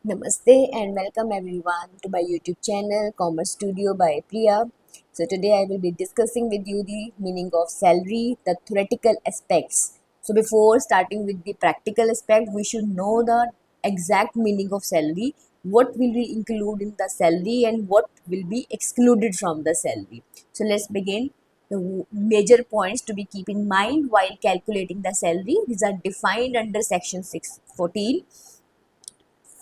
Namaste and welcome everyone to my YouTube channel Commerce Studio by Priya. So today I will be discussing with you the meaning of salary, the theoretical aspects. So before starting with the practical aspect, we should know the exact meaning of salary, what will be included in the salary and what will be excluded from the salary. So let's begin. The major points to be keep in mind while calculating the salary. These are defined under section 614.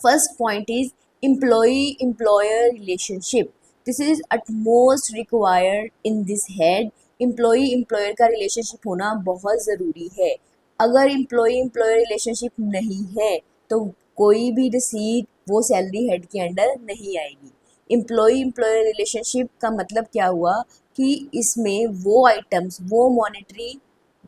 First point is employee employer relationship. This is at most required in this head. Employee employer का relationship होना बहुत ज़रूरी है. अगर employee employer relationship नहीं है तो कोई भी रिसीट वो सैलरी हेड के अंडर नहीं आएगी. एम्प्लॉई एम्प्लॉयर रिलेशनशिप का मतलब क्या हुआ कि इसमें वो आइटम्स वो मॉनेटरी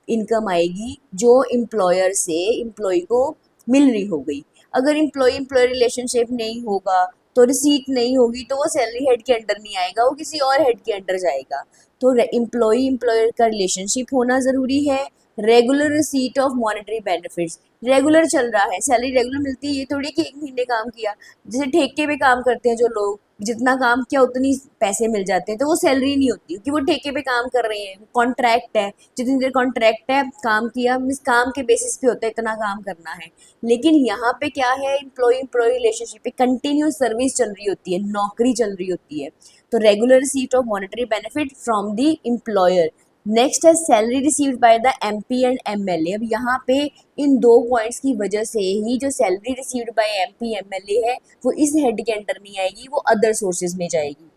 इनकम आएगी जो एम्प्लॉयर से एम्प्लॉय को मिल रही हो गई. अगर एम्प्लॉय एम्प्लॉय रिलेशनशिप नहीं होगा तो रिसीट नहीं होगी तो वो सैलरी हेड के अंडर नहीं आएगा, वो किसी और हेड के अंडर जाएगा. तो एम्प्लॉय एम्प्लॉयर का रिलेशनशिप होना ज़रूरी है. Regular receipt of monetary benefits, regular चल रहा है, सैलरी रेगुलर मिलती है. ये थोड़ी कि एक महीने काम किया, जैसे ठेके पे काम करते हैं जो लोग, जितना काम किया उतनी पैसे मिल जाते हैं, तो वो सैलरी नहीं होती क्योंकि वो ठेके पे काम कर रहे हैं, कॉन्ट्रैक्ट है. जितनी देर कॉन्ट्रैक्ट है, काम किया मीन्स काम के बेसिस पे होता है इतना काम करना है. लेकिन यहाँ पे क्या है, एम्प्लॉय एम्प्लॉय रिलेशनशिप पे कंटिन्यूस सर्विस चल रही होती है, नौकरी चल रही होती है. तो regular receipt of monetary benefit from the employer. Next है salary received by the MP and MLA. अब यहाँ पे इन दो पॉइंट्स की वजह से ही जो salary received bye MP MLA है वो इस हेड के अंडर नहीं आएगी, वो अदर सोर्सेज में जाएगी.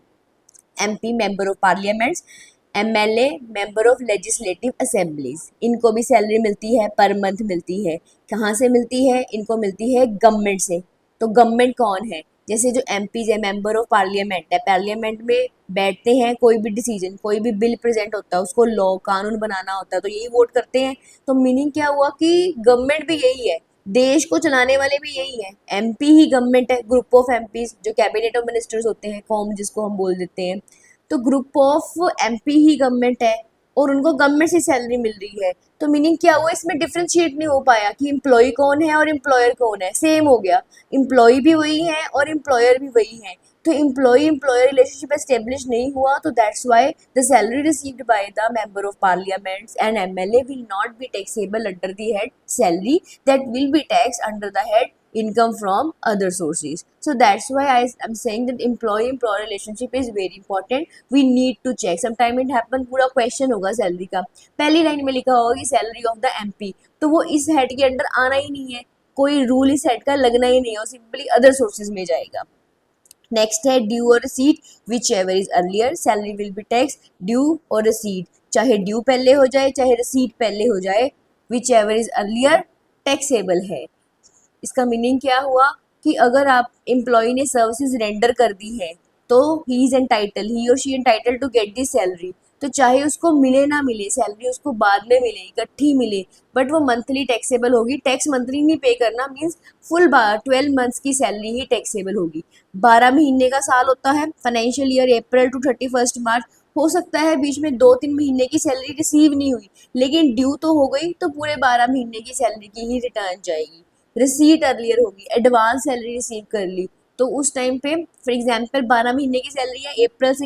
MP member of parliaments, MLA member of legislative assemblies, इनको भी सैलरी मिलती है, पर मंथ मिलती है. कहाँ से मिलती है? इनको मिलती है गवर्नमेंट से. तो गवर्नमेंट कौन है? जैसे जो एमपीज है, मेंबर ऑफ पार्लियामेंट है, पार्लियामेंट में बैठते हैं, कोई भी डिसीजन कोई भी बिल प्रेजेंट होता है उसको लॉ कानून बनाना होता है तो यही वोट करते हैं. तो मीनिंग क्या हुआ कि गवर्नमेंट भी यही है, देश को चलाने वाले भी यही है. एमपी ही गवर्नमेंट है, ग्रुप ऑफ एमपीज जो कैबिनेट ऑफ मिनिस्टर्स होते हैं, कॉम जिसको हम बोल देते हैं. तो group of MP he government है और उनको गवर्नमेंट से सैलरी मिल रही है. तो मीनिंग क्या हुआ, इसमें डिफ्रेंशिएट नहीं हो पाया कि एम्प्लॉय कौन है और एम्प्लॉयर कौन है, सेम हो गया. एम्प्लॉय भी वही है और एम्प्लॉयर भी वही है. तो एम्प्लॉय एम्प्लॉयर रिलेशनशिप एस्टेब्लिश नहीं हुआ, तो that's why the salary received by the member of parliament and MLA will not be taxable under the head salary, that will B tax under the head income from other sources. So that's why I'm saying that employee employer relationship is very important. We need to check. Sometime it happen, पूरा question होगा salary का, पहली line में लिखा होगा कि salary of the MP, तो वो इस हेड के अंडर आना ही नहीं है, कोई रूल इस हेड का लगना ही नहीं है, सिंपली अदर सोर्सेज में जाएगा. नेक्स्ट है ड्यू और receipt, which ever is earlier salary will be tax. Due और रिसीट, चाहे ड्यू पहले हो जाए चाहे रिसीट पहले हो जाए, which ever is earlier taxable है. इसका मीनिंग क्या हुआ कि अगर आप एम्प्लॉय ने सर्विसेज रेंडर कर दी है तो ही इज एंटाइटल, ही और she entitle to get the salary. तो चाहे उसको मिले ना मिले सैलरी, उसको बाद में मिले इकट्ठी मिले, बट वो मंथली टैक्सेबल होगी. टैक्स मंथली नहीं पे करना, मीन्स फुल 12 मंथ्स की सैलरी ही टैक्सेबल होगी. 12 महीने का साल होता है फाइनेंशियल ईयर, अप्रैल टू 31 मार्च. हो सकता है बीच में 2-3 महीने की सैलरी रिसीव नहीं हुई, लेकिन ड्यू तो हो गई, तो पूरे 12 महीने की सैलरी की ही रिटर्न जाएगी. रिसीट अर्लियर होगी, एडवांस सैलरी रिसीव कर ली, तो उस टाइम पे फॉर एग्जांपल 12 महीने की सैलरी है, अप्रैल से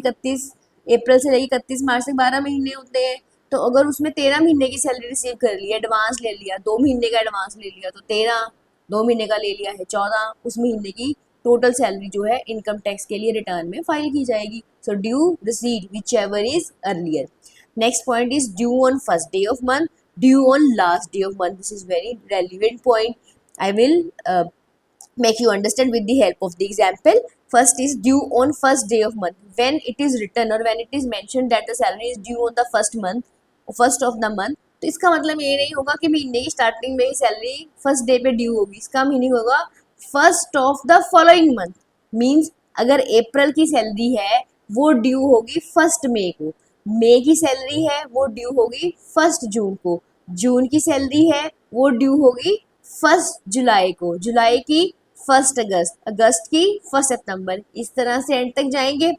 लेकर 31 मार्च तक 12 महीने होते हैं. तो अगर उसमें 13 महीने की सैलरी रिसीव कर ली, एडवांस ले लिया, 2 महीने का एडवांस ले लिया तो 13, 2 महीने का ले लिया है 14, उस महीने की टोटल सैलरी जो है इनकम टैक्स के लिए रिटर्न में फाइल की जाएगी. So due receipt which ever is earlier. Next point is due on first day of month, due on last day of month. This is very relevant point. I will make you understand with the help of the example. First is due on first day of month. When it is written or when it is mentioned that the salary is due on the first of the month, तो इसका मतलब ये नहीं होगा कि महीने की starting में ही सैलरी फर्स्ट डे पे ड्यू होगी. इसका मीनिंग होगा first of the following month. Means अगर अप्रैल की सैलरी है वो ड्यू होगी 1 मई को, मई की सैलरी है वो ड्यू होगी 1 जून को, जून की सैलरी है वो ड्यू होगी 1 जुलाई को, जुलाई की 1 अगस्त, अगस्त की 1 सितंबर, इस तरह से एंड तक जाएंगे.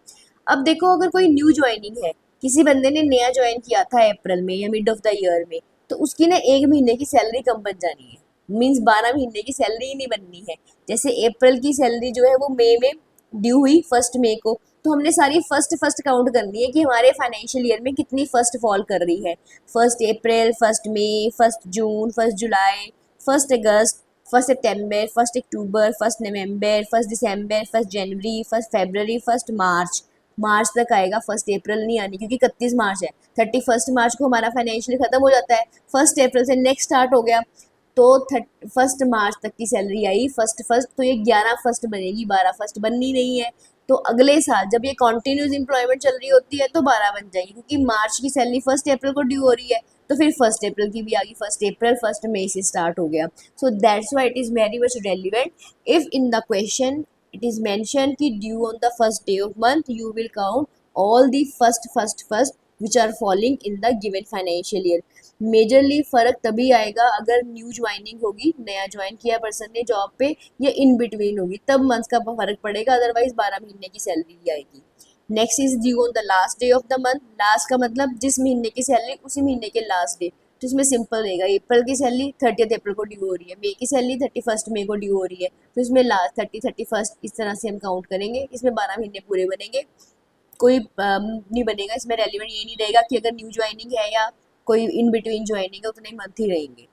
अब देखो अगर कोई न्यू ज्वाइनिंग है, किसी बंदे ने नया ज्वाइन किया था अप्रैल में या मिड ऑफ द ईयर में, तो उसकी ना 1 महीने की सैलरी कम बन जानी है. मीन्स 12 महीने की सैलरी ही नहीं बननी है। जैसे अप्रैल की सैलरी जो है वो मई में ड्यू हुई 1 मई को, तो हमने सारी फर्स्ट काउंट करनी है कि हमारे फाइनेंशियल ईयर में कितनी फर्स्ट फॉल कर रही है। 1 अप्रैल, 1 मई, 1 जून, 1 जुलाई, 1 अगस्त, 1 सितंबर, 1 अक्टूबर, 1 नवंबर, 1 दिसंबर, 1 जनवरी, 1 फरवरी, 1 मार्च। मार्च तक आएगा, 1 अप्रैल नहीं आनी क्योंकि 31 मार्च है। 31 मार्च को हमारा फाइनेंशियल खत्म हो जाता है, 1 अप्रैल से नेक्स्ट स्टार्ट हो गया। तो 1 मार्च तक की सैलरी आई फर्स्ट, तो ये 11 फर्स्ट बनेगी, 12 फर्स्ट बननी नहीं है। तो अगले साल जब ये कॉन्टिन्यूस इंप्लॉयमेंट चल रही होती है तो 12 बन जाएगी, क्योंकि मार्च की सैलरी 1 अप्रैल को ड्यू हो रही है, तो फिर 1 अप्रैल की भी आ गई। 1 अप्रैल, 1 मई से स्टार्ट हो गया। So that's why it is very much relevant. If in the question it is mentioned कि due on the first day of month you will count all the first which are falling in the given financial year। Majorly फर्क तभी आएगा अगर new joining होगी, नया join किया person ने job पे, या इन बिटवीन होगी, तब मंथ का फर्क पड़ेगा, अदरवाइज 12 महीने की सैलरी ही आएगी। Next is due on the last day of the month. Last का मतलब जिस महीने की सैलरी उसी महीने के लास्ट डे। तो इसमें सिंपल रहेगा, अप्रैल की सैलरी 30 अप्रैल को ड्यू हो रही है, मई की सैलरी 31 मई को ड्यू हो रही है, तो इसमें लास्ट 31, इस तरह से हम काउंट करेंगे। इसमें 12 महीने पूरे बनेंगे, कोई नहीं बनेगा। इसमें रेलिवेंट ये नहीं रहेगा कि अगर न्यू ज्वाइनिंग है या कोई इन बिटवीन ज्वाइनिंग है, उतने मंथ ही रहेंगे।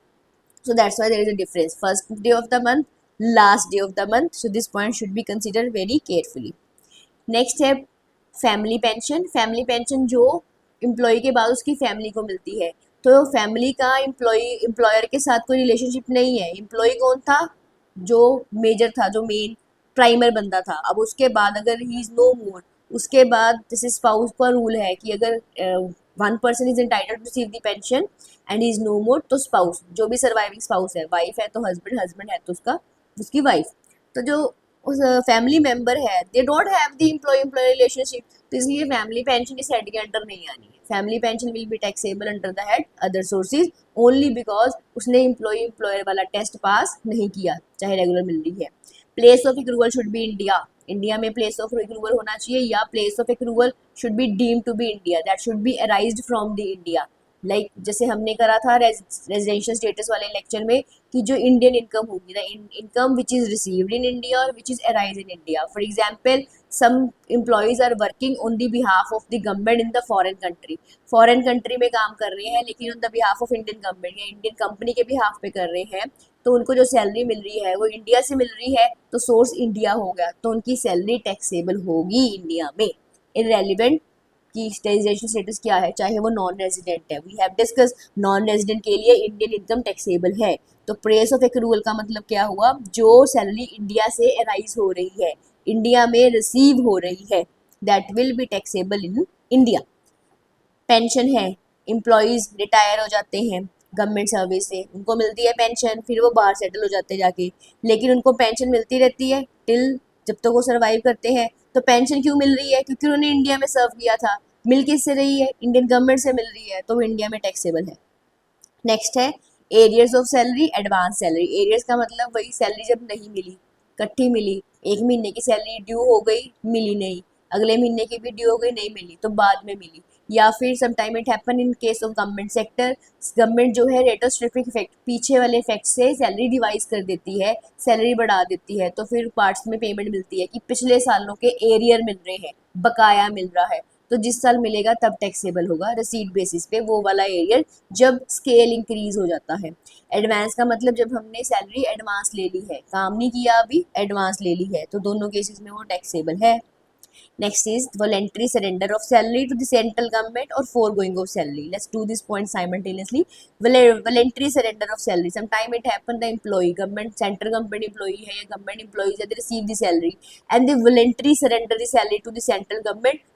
So that's why there is a difference. First day of the month, last day of the month. So this point should be considered very carefully. Next है family pension. Family pension जो employ के बाद उसकी family को मिलती है, तो family का एम्प्लॉयर के साथ कोई रिलेशनशिप नहीं है। एम्प्लॉय कौन था? जो मेजर था, जो मेन प्राइमर बंदा था। अब उसके बाद अगर ही इज नो मोर, उसके बाद जैसे स्पाउस का रूल है कि अगर 1 person is entitled to receive the pension and is no more, तो स्पाउस, जो भी सर्वाइविंग स्पाउस है, वाइफ है तो हस्बैंड, हस्बैंड है तो उसकी वाइफ, तो जो उस फैमिली मेंबर है, they don't have the employ relationship, तो इसलिए फैमिली पेंशन इस हेड के अंडर नहीं आनी है। Family pension will be taxable under the head other sources only because उसने एम्प्लॉयर वाला टेस्ट पास नहीं किया, चाहे रेगुलर मिल रही है। Place of accrual should be India. India में प्लेस ऑफ एक्रूवल होना चाहिए, या place of accrual should be deemed to be India, that should be arised from the India. Like जैसे हमने करा था रेजिडेंशियल स्टेटस वाले लेक्चर में कि जो इंडियन इनकम होगी, the income which is received in India और which is arise in India. For example some employees are working on the behalf of the government in the foreign country, foreign country में काम कर रहे हैं लेकिन on the behalf of Indian government या Indian company के behalf पे कर रहे हैं, तो उनको जो सैलरी मिल रही है वो इंडिया से मिल रही है, तो सोर्स इंडिया हो गया, तो उनकी सैलरी टैक्सेबल होगी इंडिया में, इररेलेवेंट कि स्टेशन स्टेटस क्या है, चाहे वो नॉन रेजिडेंट है। We have discuss non resident के लिए इंडियन इनकम टैक्सेबल है। तो प्लेस ऑफ एक्रूवल का मतलब क्या हुआ? जो सैलरी इंडिया से अराइज हो रही है, इंडिया में रिसीव हो रही है, that will be taxable in India. Pension है, एम्प्लॉयज़ रिटायर हो जाते हैं गवर्नमेंट सर्विस से, उनको मिलती है पेंशन, फिर वो बाहर सेटल हो जाते हैं जाके, लेकिन उनको पेंशन मिलती रहती है टिल जब तक वो सर्वाइव करते हैं। तो पेंशन क्यों मिल रही है? क्योंकि उन्होंने इंडिया में सर्व किया था। मिल किससे रही है? इंडियन गवर्नमेंट से मिल रही है, तो वो इंडिया में टैक्सेबल है। नेक्स्ट है arrears of salary, advance salary. Arrears का मतलब वही सैलरी जब नहीं मिली, इकट्ठी मिली, 1 महीने की सैलरी ड्यू हो गई, मिली नहीं, अगले महीने की भी ड्यू हो गई, नहीं मिली, तो बाद में मिली। या फिर sometime it happen in case of government sector, government जो है रेट्रोस्पेक्टिव इफेक्ट, पीछे वाले इफेक्ट से सैलरी डिवाइस कर देती है, सैलरी बढ़ा देती है, तो फिर पार्ट्स में पेमेंट मिलती है कि पिछले सालों के एरियर मिल रहे हैं, बकाया मिल रहा है, तो जिस साल मिलेगा तब टैक्सेबल होगा रिसीट बेसिस पे वो वाला एरियर, जब स्केल इंक्रीज हो जाता है। एडवांस का मतलब जब हमने सैलरी एडवांस ले ली है, काम नहीं किया अभी, एडवांस ले ली है, तो दोनों केसेस में वो टैक्सेबल है। Next is voluntary surrender of salary to the central government or foregoing of salary. Let's do this point simultaneously. Voluntary surrender of salary. Sometime it happen the employee, government, central government employee है या government employees है, they receive the salary and they voluntarily surrender the salary to the central government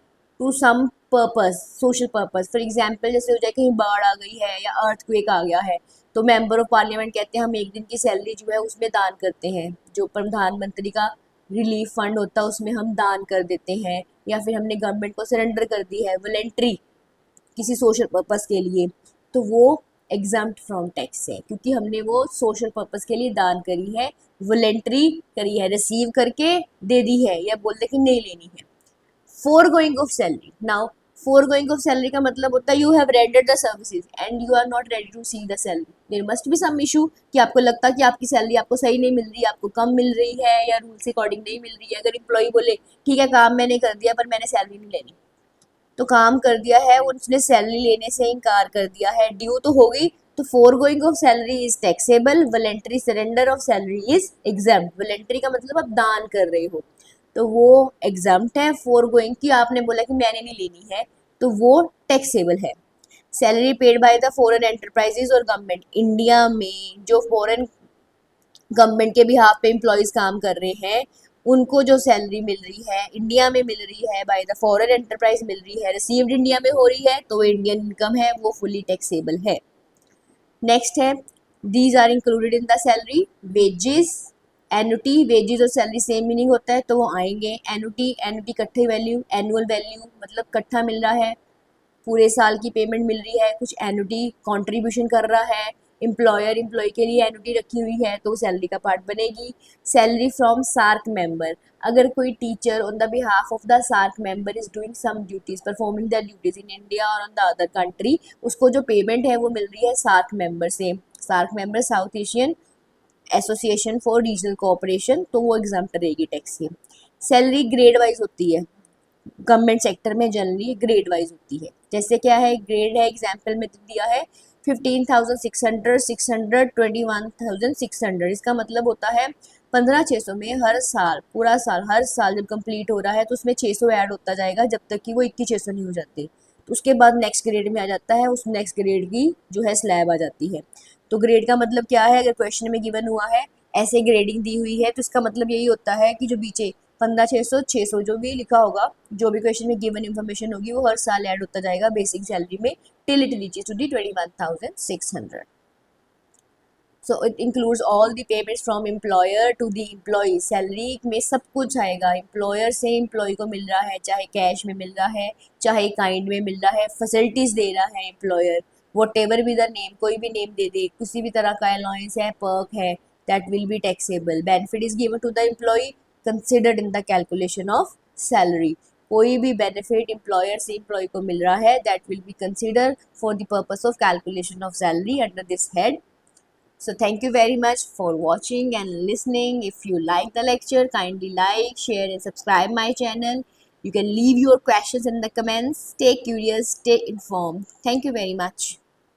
to some purpose, social purpose. For example जैसे हो जाए कहीं बाढ़ आ गई है या अर्थक्वेक आ गया है, तो मेंबर ऑफ पार्लियामेंट कहते हैं हम एक दिन की सैलरी जो है उसमें दान करते हैं, जो प्रधानमंत्री का रिलीफ फंड होता है उसमें हम दान कर देते हैं, या फिर हमने गवर्नमेंट को सरेंडर कर दी है वॉलेंट्री किसी सोशल पर्पस के लिए, तो वो एग्जाम्प्ट फ्रॉम टैक्स है, क्योंकि हमने वो सोशल पर्पस के लिए दान करी है, वॉलेंट्री करी है, रिसीव करके दे दी है, या बोल दे कि नहीं लेनी है। Foregoing of salary. Now, foregoing of salary का मतलब होता है you have rendered the services and you are not ready to see the salary. There must be some issue कि आपको लगता है कि आपकी सैलरी आपको सही नहीं मिल रही, आपको कम मिल रही है या रूल से अकॉर्डिंग नहीं मिल रही है। अगर एम्प्लॉय बोले ठीक है काम मैंने कर दिया पर मैंने सैलरी नहीं लेनी, तो काम कर दिया है उसने सैलरी लेने से इनकार कर दिया है, ड्यू तो हो गई। तो foregoing of salary is taxable, voluntary surrender of salary is exempt. Voluntary का मतलब आप दान कर रहे हो तो वो एग्जाम्प्ट है। फोरगोइंग की आपने बोला कि मैंने नहीं लेनी है तो वो टैक्सेबल है। Salary paid by the foreign enterprises और गवर्नमेंट, इंडिया में जो फॉरेन गवर्नमेंट के बिहाफ पे एम्प्लॉयज काम कर रहे हैं उनको जो सैलरी मिल रही है इंडिया में मिल रही है बाय द फॉरेन एंटरप्राइज मिल रही है, रिसीव्ड इंडिया में हो रही है तो वो इंडियन इनकम है, वो फुली टैक्सेबल है। नेक्स्ट है these are included in the salary wages, annuity. Wages और सैलरी सेम मीनिंग होता है तो वो आएंगे। एनुटी, एनुटी इकट्ठे वैल्यू, एनुअल वैल्यू मतलब इकट्ठा मिल रहा है, पूरे साल की पेमेंट मिल रही है, कुछ एनुटी कंट्रीब्यूशन कर रहा है। एम्प्लॉयर एम्प्लॉय के लिए एनुटी रखी हुई है तो सैलरी का पार्ट बनेगी। सैलरी फ्रॉम सार्क मेंबर, अगर कोई teacher on the behalf of the SAARC member is doing some duties, performing the duties in India और ऑन द अदर कंट्री, उसको जो पेमेंट है वो मिल रही है सार्क मेंबर से। SAARC member South Asian Association for Regional Cooperation, तो वो एग्जाम्प्ट रहेगी टैक्स से। सैलरी ग्रेड वाइज होती है, गवर्नमेंट सेक्टर में जनरली ग्रेड वाइज होती है। जैसे क्या है ग्रेड है, एग्जाम्पल में दिया है 15,600, 600, 21,600। इसका मतलब होता है 15,600 में हर साल, पूरा साल, हर साल जब कंप्लीट हो रहा है तो उसमें 600 ऐड होता जाएगा जब तक कि वो 21,600 नहीं हो जाते। तो उसके बाद नेक्स्ट ग्रेड में आ जाता है, उस नेक्स्ट ग्रेड की जो है स्लैब आ जाती है। तो ग्रेड का मतलब क्या है, अगर क्वेश्चन में गिवन हुआ है ऐसे ग्रेडिंग दी हुई है तो इसका मतलब यही होता है कि जो पीछे 15,600, 600 जो भी लिखा होगा, जो भी क्वेश्चन में गिवन इन्फॉर्मेशन होगी वो हर साल ऐड होता जाएगा बेसिक सैलरी में till it reaches to the 21,600। So it includes all the payments from employer to the employ. Salary में सब कुछ आएगा, एम्प्लॉयर से एम्प्लॉय को मिल रहा है, चाहे कैश में मिल रहा है चाहे काइंड में मिल रहा है, फैसिलिटीज दे रहा है एम्प्लॉयर, वॉट एवर भी द नेम, कोई भी नेम दे दे, किसी भी तरह का अलाउंस है, पर्क है, that will be taxable. Benefit is given to the employ considered in the calculation of salary. कोई भी बेनिफिट एम्प्लॉयर से एम्प्लॉय को मिल रहा है that will be consider for the purpose of calculation of salary under this head. So thank you very much for watching and listening. If you like the lecture, kindly like, share and subscribe my channel. You can leave your questions in the comments. Stay curious, stay informed. Thank you very much.